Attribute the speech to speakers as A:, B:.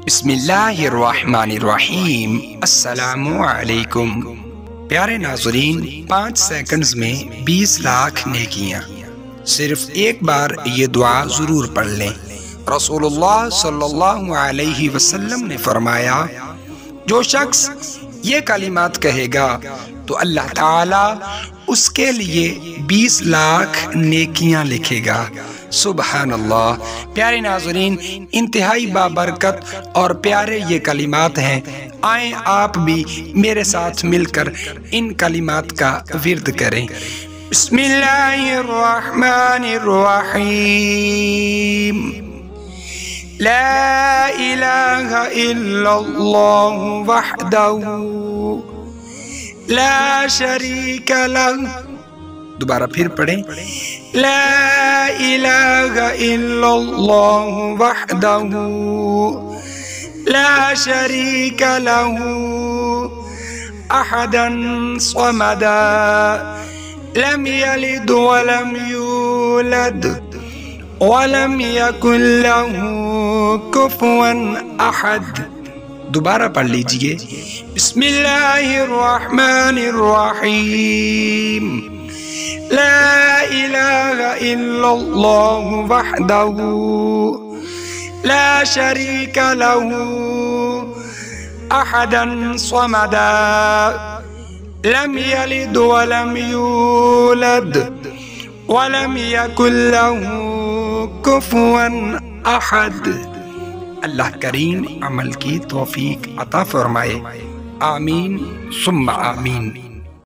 A: بسم اللہ الرحمن الرحیم۔ السلام علیکم۔ پیارے ناظرین، 5 سیکنڈز میں 20 لاکھ نیکیاں۔ صرف ایک بار یہ دعا ضرور پڑھ لیں۔ رسول اللہ صلی اللہ علیہ وسلم نے فرمایا، جو شخص یہ کلمات کہے گا تو اللہ تعالی اس کے لیے 20 لاکھ نیکیاں لکھے گا۔ سبحان اللہ۔ پیارے ناظرین، انتہائی بابرکت اور پیارے یہ کلمات ہیں۔ آئیں آپ بھی میرے ساتھ مل کر ان کلمات کا ورد کریں۔ بسم اللہ الرحمن الرحیم۔ لا الہ الا اللہ وحدہ لا شریک لہ۔ دوبارہ پھر پڑھیں۔ لا الہ الا اللہ وحدہ لا شریک لہ احدا صمدا لم یلد ولم یولد ولم یکن لہ کفوا احد۔ دوبارہ پڑھ لیجئے۔ بسم اللہ الرحمن الرحیم۔ لا الہ الا اللہ وحدہ لا شریک لہ احدا صمدا لم یلد ولم یولد ولم یکن لہ کفوا احد۔ اللہ کریم عمل کی توفیق عطا فرمائے۔ آمین ثم آمین۔